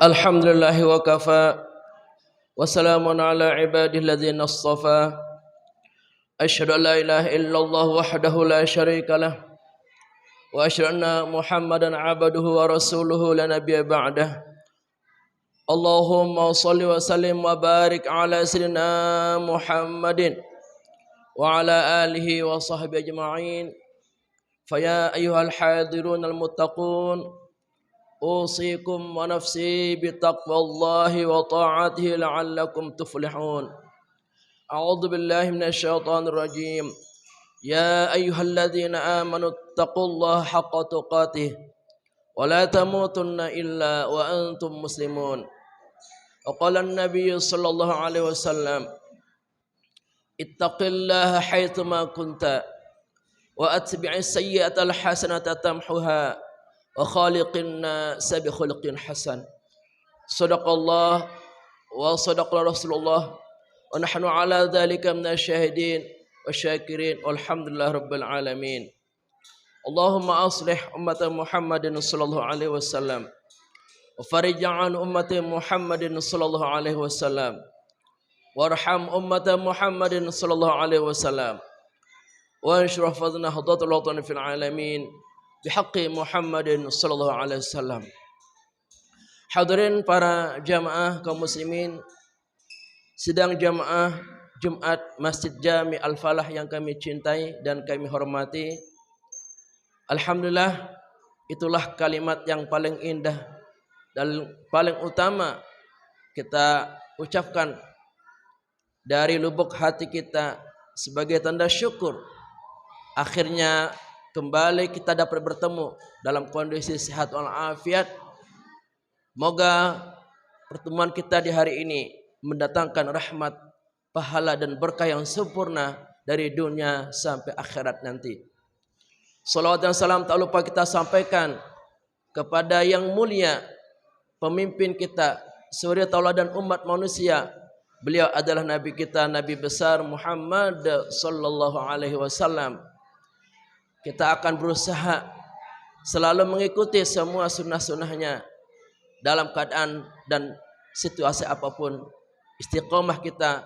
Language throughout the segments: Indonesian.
Alhamdulillah wa kafa wa salamun ala ibadihi alladhina istafa. Asyhadu an la ilaha illallah wahdahu la syarika lah wa asyhadu anna Muhammadan abduhu wa rasuluhu la nabiyya ba'dah. Allahumma shalli wa sallim wa barik ala sayyidina Muhammadin wa ala alihi wa sahbihi ajma'in. Faya ayyuhal hadirun al muttaqun, أوصيكم ونفسي بتقوى الله وطاعته لعلكم تفلحون. أعوذ بالله من الشيطان الرجيم. يا أيها الذين آمنوا اتقوا الله حق تقاته ولا تموتن إلا وأنتم مسلمون. وقال النبي صلى الله عليه وسلم: اتق الله حيثما كنت وأتبع السيئة الحسنة تمحها wa khaliqin nas bi khuluqin hasan. Sadaqallah wa sadaqa Rasulullah wa nahnu ala dzalika minasyahidin wasyakirin walhamdulillah rabbil alamin. Allahumma aslih ummat Muhammadin sallallahu alaihi wasallam wa farij an ummati Muhammadin sallallahu alaihi wasallam warham ummat Muhammadin sallallahu alaihi wasallam wa anshrah fadna hadatul watan fil alamin bihaqqi Muhammadin sallallahu alaihi wasallam. Hadirin para jamaah kaum muslimin, sidang jamaah Jumat Masjid Jami Al-Falah yang kami cintai dan kami hormati. Alhamdulillah, itulah kalimat yang paling indah dan paling utama kita ucapkan dari lubuk hati kita sebagai tanda syukur. Akhirnya kembali kita dapat bertemu dalam kondisi sehat walafiat. Moga pertemuan kita di hari ini mendatangkan rahmat, pahala dan berkah yang sempurna dari dunia sampai akhirat nanti. Salawat dan salam tak lupa kita sampaikan kepada yang mulia, pemimpin kita, suri tauladan umat manusia. Beliau adalah Nabi kita, Nabi besar Muhammad sallallahu alaihi wasallam. Kita akan berusaha selalu mengikuti semua sunnah-sunnahnya dalam keadaan dan situasi apapun. Istiqomah kita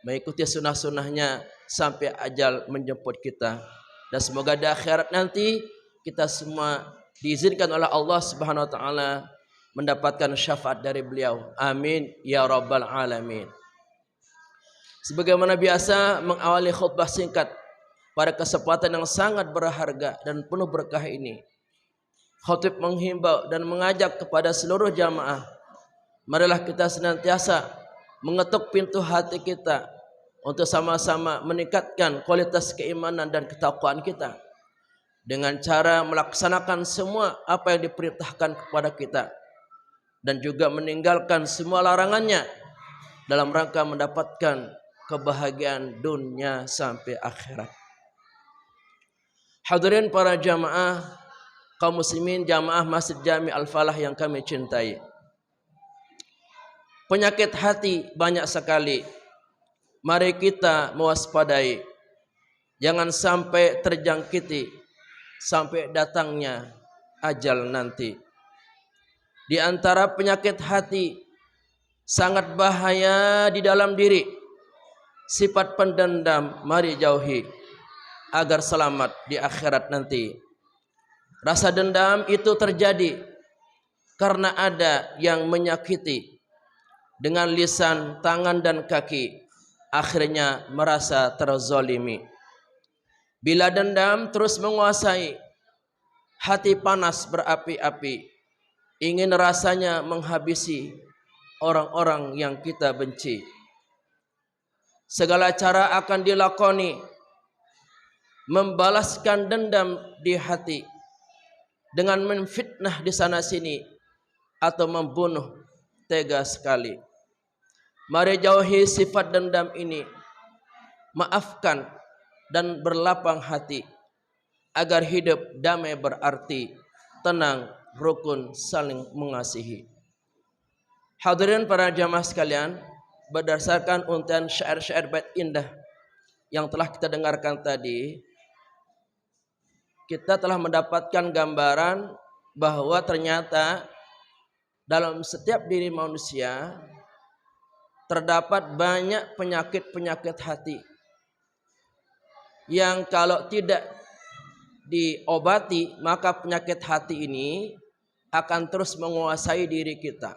mengikuti sunnah-sunnahnya sampai ajal menjemput kita. Dan semoga di akhirat nanti kita semua diizinkan oleh Allah Subhanahu wa taala mendapatkan syafaat dari beliau. Amin ya rabbal alamin. Sebagaimana biasa mengawali khutbah singkat pada kesempatan yang sangat berharga dan penuh berkah ini, khatib menghimbau dan mengajak kepada seluruh jamaah, marilah kita senantiasa mengetuk pintu hati kita untuk sama-sama meningkatkan kualitas keimanan dan ketakwaan kita dengan cara melaksanakan semua apa yang diperintahkan kepada kita dan juga meninggalkan semua larangannya dalam rangka mendapatkan kebahagiaan dunia sampai akhirat. Hadirin para jamaah kaum muslimin, jamaah Masjid Jami Al-Falah yang kami cintai. Penyakit hati banyak sekali. Mari kita mewaspadai. Jangan sampai terjangkiti sampai datangnya ajal nanti. Di antara penyakit hati sangat bahaya di dalam diri, sifat pendendam, mari jauhi agar selamat di akhirat nanti. Rasa dendam itu terjadi karena ada yang menyakiti dengan lisan, tangan dan kaki, akhirnya merasa terzalimi. Bila dendam terus menguasai, hati panas berapi-api, ingin rasanya menghabisi orang-orang yang kita benci. Segala cara akan dilakoni membalaskan dendam di hati dengan menfitnah di sana sini atau membunuh tega sekali. Mari jauhi sifat dendam ini, maafkan dan berlapang hati agar hidup damai berarti, tenang, rukun, saling mengasihi. Hadirin para jamaah sekalian, berdasarkan untayan syair-syair bait indah yang telah kita dengarkan tadi, kita telah mendapatkan gambaran bahwa ternyata dalam setiap diri manusia terdapat banyak penyakit-penyakit hati yang kalau tidak diobati, maka penyakit hati ini akan terus menguasai diri kita.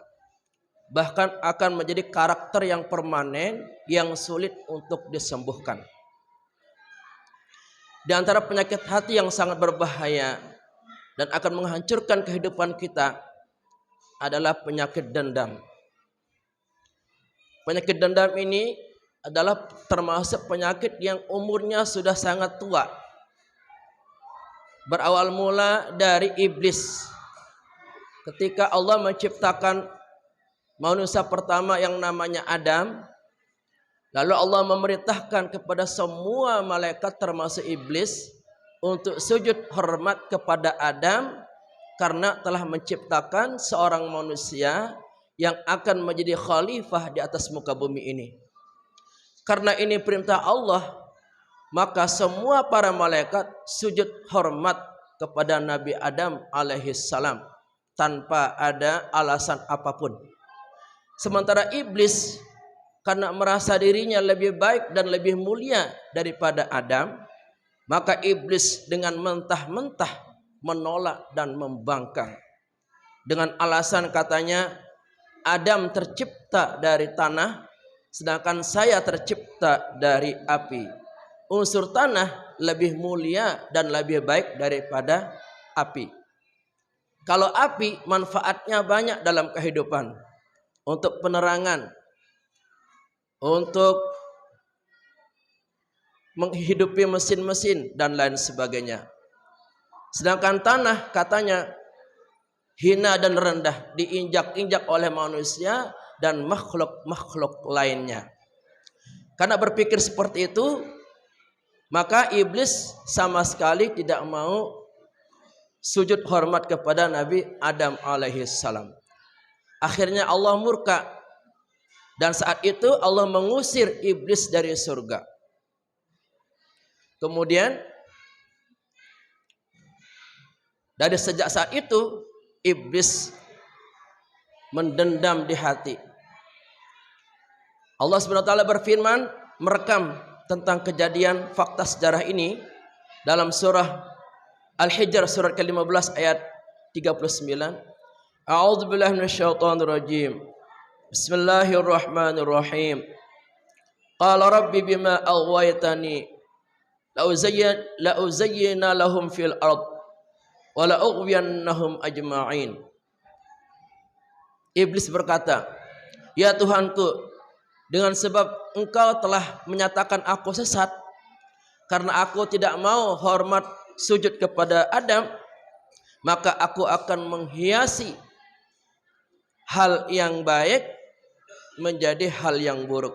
Bahkan akan menjadi karakter yang permanen yang sulit untuk disembuhkan. Di antara penyakit hati yang sangat berbahaya dan akan menghancurkan kehidupan kita adalah penyakit dendam. Penyakit dendam ini adalah termasuk penyakit yang umurnya sudah sangat tua. Berawal mula dari iblis. Ketika Allah menciptakan manusia pertama yang namanya Adam, lalu Allah memerintahkan kepada semua malaikat termasuk iblis untuk sujud hormat kepada Adam karena telah menciptakan seorang manusia yang akan menjadi khalifah di atas muka bumi ini. Karena ini perintah Allah, maka semua para malaikat sujud hormat kepada Nabi Adam alaihissalam tanpa ada alasan apapun. Sementara iblis karena merasa dirinya lebih baik dan lebih mulia daripada Adam, maka iblis dengan mentah-mentah menolak dan membangkang. Dengan alasan katanya, Adam tercipta dari tanah, sedangkan saya tercipta dari api. Unsur tanah lebih mulia dan lebih baik daripada api. Kalau api manfaatnya banyak dalam kehidupan, untuk penerangan, untuk menghidupi mesin-mesin dan lain sebagainya. Sedangkan tanah katanya hina dan rendah, diinjak-injak oleh manusia dan makhluk-makhluk lainnya. Karena berpikir seperti itu, maka iblis sama sekali tidak mau sujud hormat kepada Nabi Adam alaihissalam. Akhirnya Allah murka, dan saat itu Allah mengusir iblis dari surga. Kemudian dari sejak saat itu iblis mendendam di hati. Allah SWT berfirman merekam tentang kejadian fakta sejarah ini dalam surah Al-Hijr surat ke-15 ayat 39. A'udzubillahi minasyaitonirrajim. Bismillahirrahmanirrahim. Qala rabbi bima aghwaytani la'uzayyina lahum fil ard wa la'ughwiyannahum ajma'in. Iblis berkata, ya Tuhanku, dengan sebab engkau telah menyatakan aku sesat karena aku tidak mau hormat sujud kepada Adam, maka aku akan menghiasi hal yang baik menjadi hal yang buruk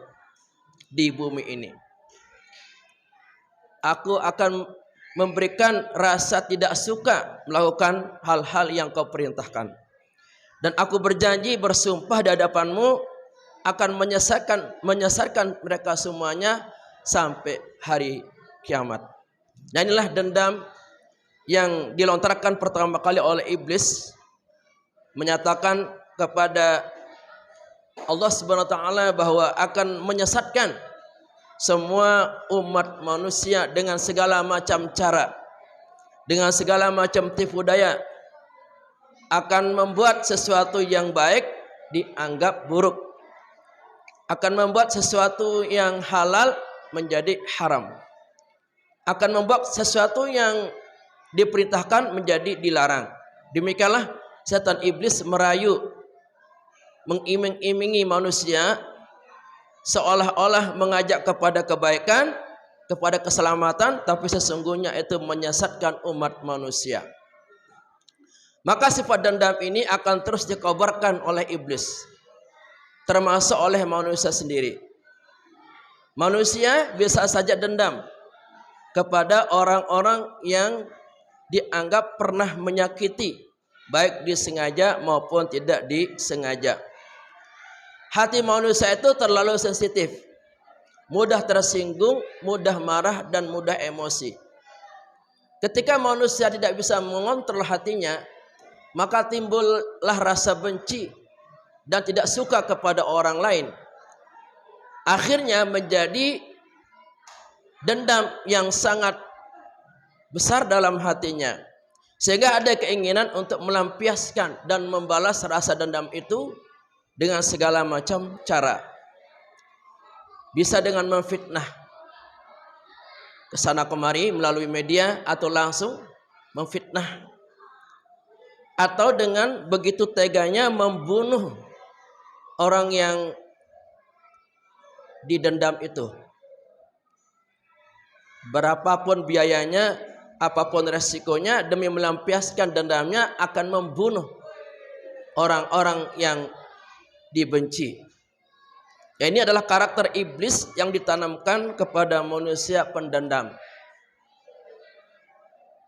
di bumi ini. Aku akan memberikan rasa tidak suka melakukan hal-hal yang kau perintahkan. Dan aku berjanji bersumpah di hadapanmu akan menyesatkan mereka semuanya sampai hari kiamat. Dan inilah dendam yang dilontarkan pertama kali oleh iblis, menyatakan kepada Allah Subhanahu wa taala bahwa akan menyesatkan semua umat manusia dengan segala macam cara, dengan segala macam tipu daya, akan membuat sesuatu yang baik dianggap buruk, akan membuat sesuatu yang halal menjadi haram, akan membuat sesuatu yang diperintahkan menjadi dilarang. Demikianlah setan iblis merayu, mengiming-imingi manusia seolah-olah mengajak kepada kebaikan, kepada keselamatan, tapi sesungguhnya itu menyesatkan umat manusia. Maka sifat dendam ini akan terus dikobarkan oleh iblis, termasuk oleh manusia sendiri. Manusia bisa saja dendam kepada orang-orang yang dianggap pernah menyakiti, baik disengaja maupun tidak disengaja. Hati manusia itu terlalu sensitif, mudah tersinggung, mudah marah, dan mudah emosi. Ketika manusia tidak bisa mengontrol hatinya, maka timbullah rasa benci, dan tidak suka kepada orang lain, akhirnya menjadi dendam yang sangat besar dalam hatinya, sehingga ada keinginan untuk melampiaskan dan membalas rasa dendam itu dengan segala macam cara. Bisa dengan memfitnah kesana kemari melalui media, atau langsung memfitnah, atau dengan begitu teganya membunuh orang yang didendam itu. Berapapun biayanya, apapun resikonya, demi melampiaskan dendamnya akan membunuh orang-orang yang dibenci. Ya, ini adalah karakter iblis yang ditanamkan kepada manusia pendendam.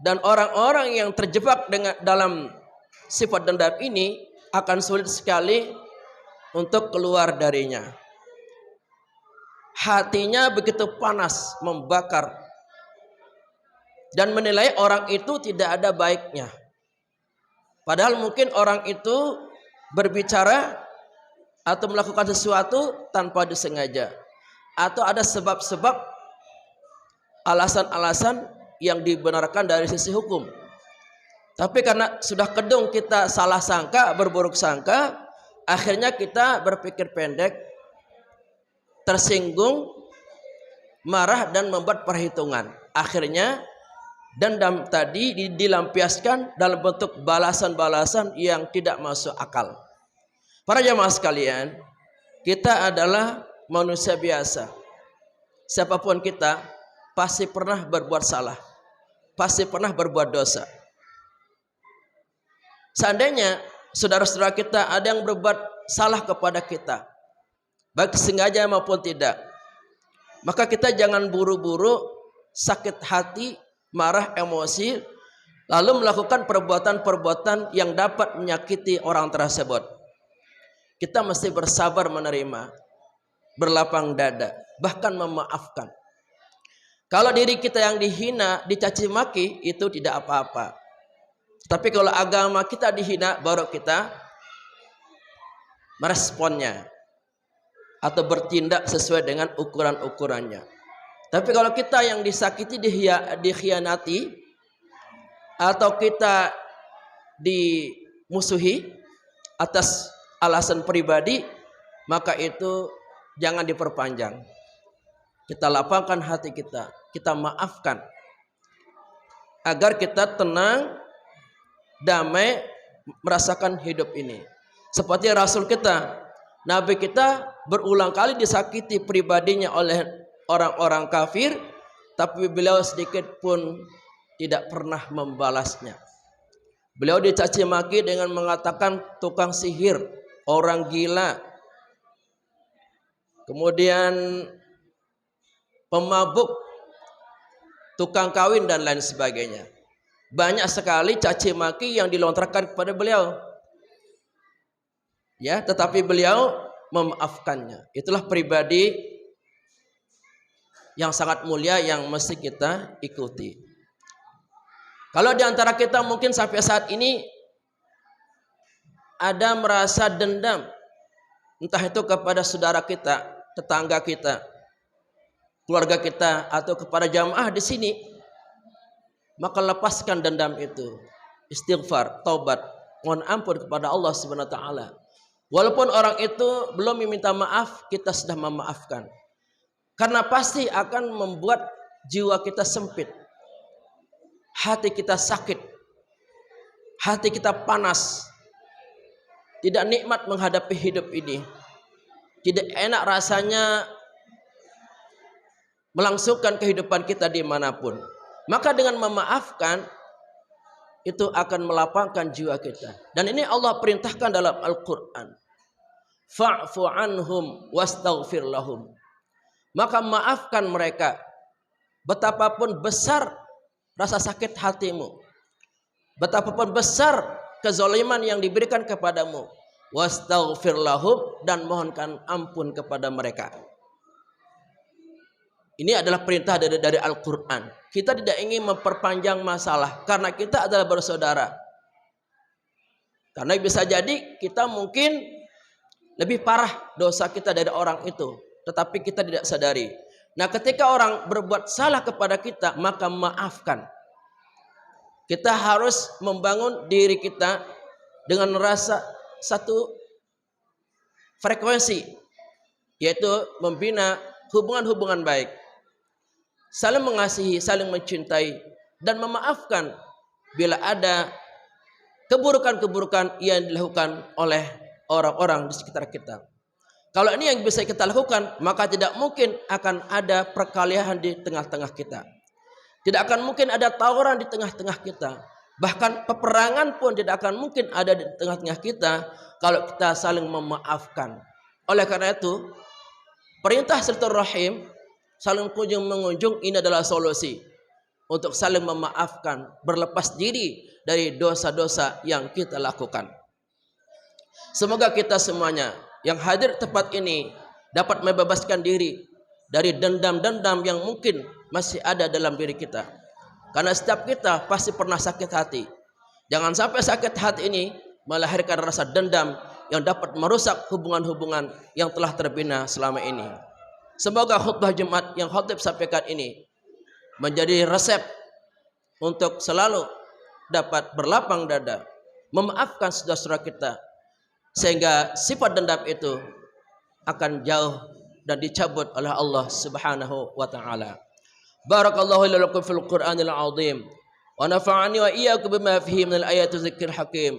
Dan orang-orang yang terjebak dalam sifat dendam ini akan sulit sekali untuk keluar darinya. Hatinya begitu panas, membakar, dan menilai orang itu tidak ada baiknya. Padahal mungkin orang itu berbicara atau melakukan sesuatu tanpa disengaja, atau ada sebab-sebab, alasan-alasan yang dibenarkan dari sisi hukum. Tapi karena sudah kedung kita salah sangka, berburuk sangka, akhirnya kita berpikir pendek, tersinggung, marah, dan membuat perhitungan. Akhirnya dendam tadi dilampiaskan dalam bentuk balasan-balasan yang tidak masuk akal. Para jamaah sekalian, kita adalah manusia biasa. Siapapun kita pasti pernah berbuat salah, pasti pernah berbuat dosa. Seandainya saudara-saudara kita ada yang berbuat salah kepada kita, baik sengaja maupun tidak, maka kita jangan buru-buru sakit hati, marah, emosi, lalu melakukan perbuatan-perbuatan yang dapat menyakiti orang tersebut. Kita mesti bersabar menerima, berlapang dada, bahkan memaafkan. Kalau diri kita yang dihina, dicaci maki, itu tidak apa-apa. Tapi kalau agama kita dihina, baru kita meresponnya atau bertindak sesuai dengan ukuran-ukurannya. Tapi kalau kita yang disakiti, dikhianati, atau kita dimusuhi atas alasan pribadi, maka itu jangan diperpanjang. Kita lapangkan hati kita, kita maafkan, agar kita tenang, damai, merasakan hidup ini. Seperti Rasul kita, Nabi kita berulang kali disakiti pribadinya oleh orang-orang kafir, tapi beliau sedikit pun tidak pernah membalasnya. Beliau dicaci maki dengan mengatakan tukang sihir, orang gila, kemudian pemabuk, tukang kawin, dan lain sebagainya. Banyak sekali caci maki yang dilontarkan kepada beliau. Ya, tetapi beliau memaafkannya. Itulah pribadi yang sangat mulia yang mesti kita ikuti. Kalau di antara kita mungkin sampai saat ini ada merasa dendam, entah itu kepada saudara kita, tetangga kita, keluarga kita, atau kepada jamaah di sini, maka lepaskan dendam itu. Istighfar, taubat, mohon ampun kepada Allah Subhanahu wa taala. Walaupun orang itu belum meminta maaf, kita sudah memaafkan. Karena pasti akan membuat jiwa kita sempit, hati kita sakit, hati kita panas, tidak nikmat menghadapi hidup ini, tidak enak rasanya melangsungkan kehidupan kita dimanapun. Maka dengan memaafkan itu akan melapangkan jiwa kita. Dan ini Allah perintahkan dalam Al-Quran, fa'fu anhum wastaghfir lahum. Maka maafkan mereka, betapapun besar rasa sakit hatimu, betapapun besar kezaliman yang diberikan kepadamu, wastaghfir lahum, dan mohonkan ampun kepada mereka. Ini adalah perintah dari Al-Quran. Kita tidak ingin memperpanjang masalah, karena kita adalah bersaudara. Karena bisa jadi kita mungkin lebih parah dosa kita dari orang itu, tetapi kita tidak sadari. Nah, ketika orang berbuat salah kepada kita, maka maafkan. Kita harus membangun diri kita dengan rasa satu frekuensi, yaitu membina hubungan-hubungan baik, saling mengasihi, saling mencintai, dan memaafkan bila ada keburukan-keburukan yang dilakukan oleh orang-orang di sekitar kita. Kalau ini yang bisa kita lakukan, maka tidak mungkin akan ada perkelahian di tengah-tengah kita. Tidak akan mungkin ada tawuran di tengah-tengah kita. Bahkan peperangan pun tidak akan mungkin ada di tengah-tengah kita kalau kita saling memaafkan. Oleh karena itu, perintah silaturahim, saling kunjung mengunjung, ini adalah solusi untuk saling memaafkan, berlepas diri dari dosa-dosa yang kita lakukan. Semoga kita semuanya yang hadir tempat ini dapat membebaskan diri dari dendam-dendam yang mungkin masih ada dalam diri kita. Karena setiap kita pasti pernah sakit hati. Jangan sampai sakit hati ini melahirkan rasa dendam yang dapat merusak hubungan-hubungan yang telah terbina selama ini. Semoga khutbah Jumat yang khatib sampaikan ini menjadi resep untuk selalu dapat berlapang dada, memaafkan saudara-saudara kita, sehingga sifat dendam itu akan jauh dan dicabut oleh Allah Subhanahu wa taala. Barakallahu li lakum fil Qur'anil azim wa nafa'ani wa iyyakum bima fihi minal ayati dzikril hakim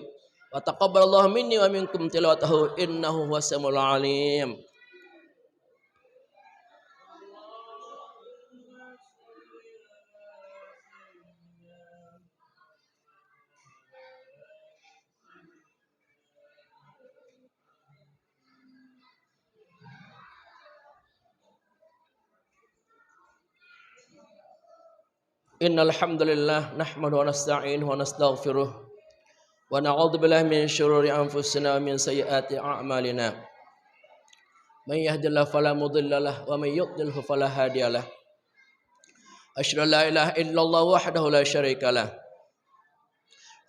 wa taqabbalallahu minni wa minkum tilawatahu innahu huwas samiul alim. Innal hamdalillah nahmaduhu wa nasta'inuhu wa nastaghfiruh wa na'udzu billahi min syururi anfusina wa min sayyiati a'malina. May yahdihillahu fala mudilla lahu wa may yudlilhu fala hadiyalah. Asyhadu an la ilaha illallah wahdahu la syarika lah.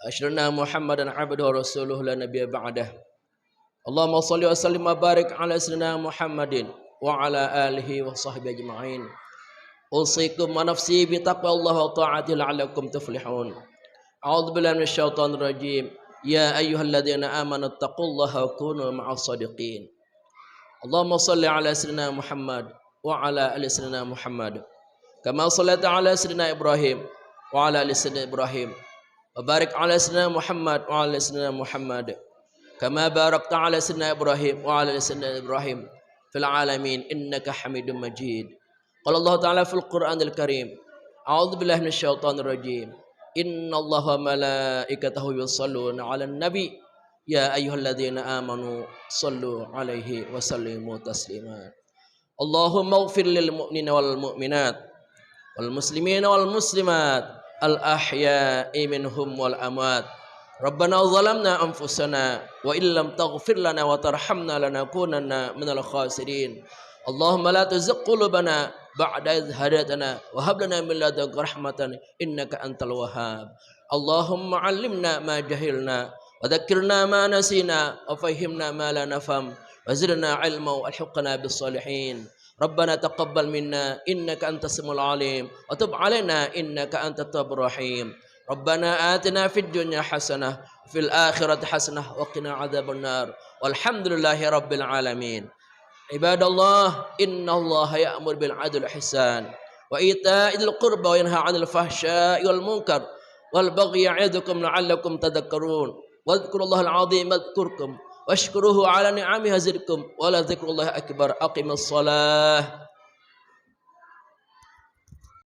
Asyhadu anna Muhammadan 'abduhu wa rasuluhu la nabiyya ba'dah. Allahumma shalli wa sallim wa barik ala sayyidina Muhammadin wa ala alihi wa sahbihi ajma'in. Usikum wa nafsi bi taqwallahi wa ta'atihi la'allakum tuflihun. A'udzu billahi minasyaitonir rajim. Ya ayyuhalladzina amanu taqullaha wa kunu ma'as shadiqin. Allahumma shalli ala sayyidina Muhammad wa ala ali sayyidina Muhammad. Kama shallaita ala sayyidina Ibrahim wa ala ali sayyidina Ibrahim. Wa barik ala sayyidina Muhammad wa ala sayyidina Muhammad. Kama barakta ala sayyidina Ibrahim wa ala ali sayyidina Ibrahim fil alamin innaka Hamidum Majid. Qala Allah Ta'ala fil Qur'anil Karim. A'udzu billahi minasyaitonir rajim. Innallaha wa malaikatahu yusholluna 'alan nabi. Ya ayyuhalladzina amanu shallu 'alaihi wa sallimu taslima. Allahumma ighfir lil mu'minina wal mu'minat wal muslimina wal muslimat al ahya'i minhum wal amwat. Rabbana zalamna anfusana wa illam taghfir lana wa tarhamna lanakunanna minal khasirin. Allahumma la tuzigh qulubana ba'da idh hadaytana wa hab lana min ladunka rahmatan innaka antal wahhab. Allahumma 'allimna ma jahilna wa dhakkirna ma nasina wa fahhimna ma la nafham wa zidna 'ilman wa alhiqna bis salihin. Rabbana taqabbal minna innaka antas samiul 'alim wa tub 'alaina innaka antat tawwabur rahim. Rabbana atina fid dunya hasanah fil akhirati hasanah wa qina adzabannar. Walhamdulillahi rabbil alamin. Ibadallah, innallaha ya'muru bil 'adli wal ihsan wa ita'il qurba wa yanha 'anil fahsya'i wal munkar wal baghi ya'idukum la'allakum tadhakkarun. Wadhkurullahal 'azim yadhkurkum washkuruhu 'ala ni'amihi yazidkum wa la dzikrullahi akbar. Aqimus shalah.